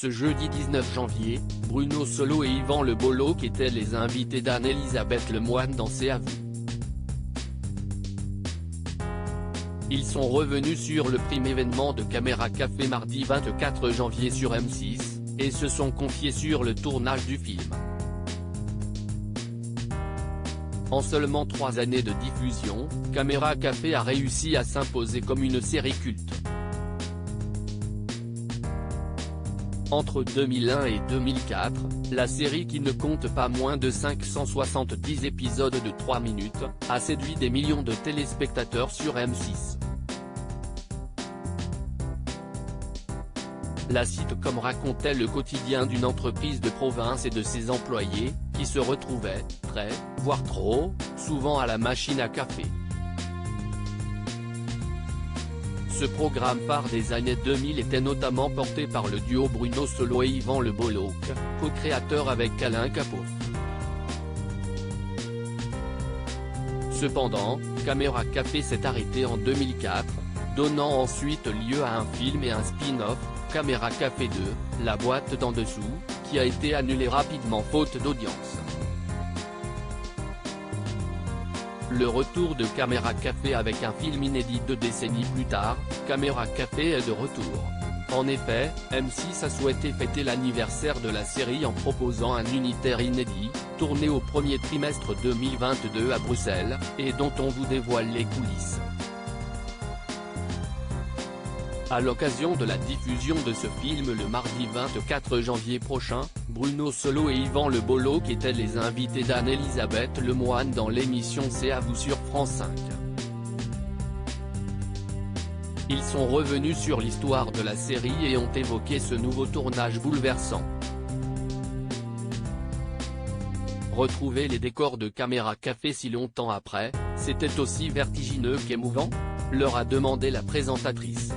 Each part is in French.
Ce jeudi 19 janvier, Bruno Solo et Yvan Le Bolloc étaient les invités d'Anne-Elisabeth Lemoine dans C'est à vous. Ils sont revenus sur le prime événement de Caméra Café mardi 24 janvier sur M6, et se sont confiés sur le tournage du film. En seulement 3 années de diffusion, Caméra Café a réussi à s'imposer comme une série culte. Entre 2001 et 2004, la série qui ne compte pas moins de 570 épisodes de 3 minutes, a séduit des millions de téléspectateurs sur M6. La sitcom racontait le quotidien d'une entreprise de province et de ses employés, qui se retrouvaient, très, voire trop, souvent à la machine à café. Ce programme phare des années 2000 était notamment porté par le duo Bruno Solo et Yvan Le Bolloc, co-créateur avec Alain Capoff. Cependant, Caméra Café s'est arrêté en 2004, donnant ensuite lieu à un film et un spin-off, Caméra Café 2, La boîte d'en dessous, qui a été annulé rapidement faute d'audience. Le retour de Caméra Café avec un film inédit 2 décennies plus tard, Caméra Café est de retour. En effet, M6 a souhaité fêter l'anniversaire de la série en proposant un unitaire inédit, tourné au premier trimestre 2022 à Bruxelles, et dont on vous dévoile les coulisses. À l'occasion de la diffusion de ce film le mardi 24 janvier prochain, Bruno Solo et Yvan Le Bolloc étaient les invités d'Anne-Elisabeth Lemoine dans l'émission C'est à vous sur France 5. Ils sont revenus sur l'histoire de la série et ont évoqué ce nouveau tournage bouleversant. Retrouver les décors de Caméra Café si longtemps après, c'était aussi vertigineux qu'émouvant, leur a demandé la présentatrice.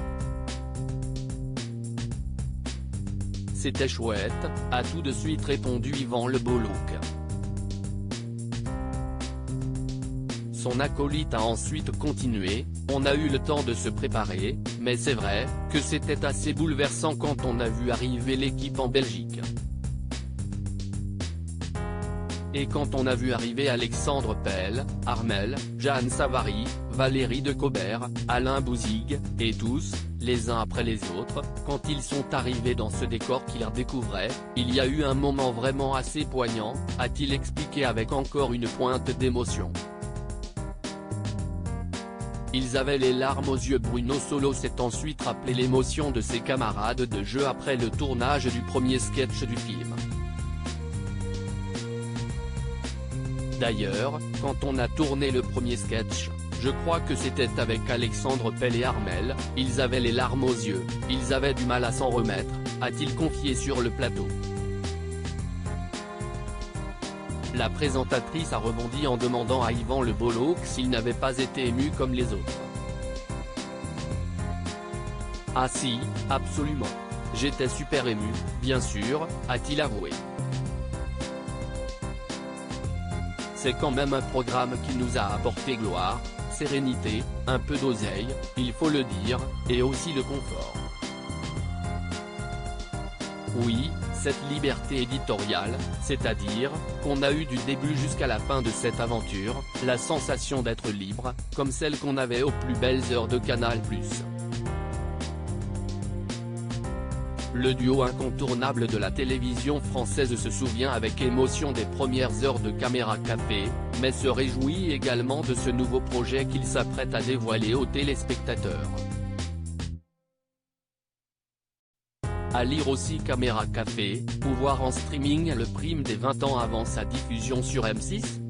C'était chouette, a tout de suite répondu Yvan Le Bolloc. Son acolyte a ensuite continué, on a eu le temps de se préparer, mais c'est vrai, que c'était assez bouleversant quand on a vu arriver l'équipe en Belgique. Et quand on a vu arriver Alexandre Pell, Armel, Jeanne Savary, Valérie Decobert, Alain Bouzigues, et tous, les uns après les autres, quand ils sont arrivés dans ce décor qu'ils redécouvraient, il y a eu un moment vraiment assez poignant, a-t-il expliqué avec encore une pointe d'émotion. Ils avaient les larmes aux yeux. Bruno Solo s'est ensuite rappelé l'émotion de ses camarades de jeu après le tournage du premier sketch du film. D'ailleurs, quand on a tourné le premier sketch, je crois que c'était avec Alexandre Pell et Armel, ils avaient les larmes aux yeux, ils avaient du mal à s'en remettre, a-t-il confié sur le plateau. La présentatrice a rebondi en demandant à Yvan Le Bolloc s'il n'avait pas été ému comme les autres. Ah si, absolument. J'étais super ému, bien sûr, a-t-il avoué. C'est quand même un programme qui nous a apporté gloire, sérénité, un peu d'oseille, il faut le dire, et aussi le confort. Oui, cette liberté éditoriale, c'est-à-dire, qu'on a eu du début jusqu'à la fin de cette aventure, la sensation d'être libre, comme celle qu'on avait aux plus belles heures de Canal+. Le duo incontournable de la télévision française se souvient avec émotion des premières heures de Caméra Café, mais se réjouit également de ce nouveau projet qu'il s'apprête à dévoiler aux téléspectateurs. À lire aussi Caméra Café, ou voir en streaming le prime des 20 ans avant sa diffusion sur M6.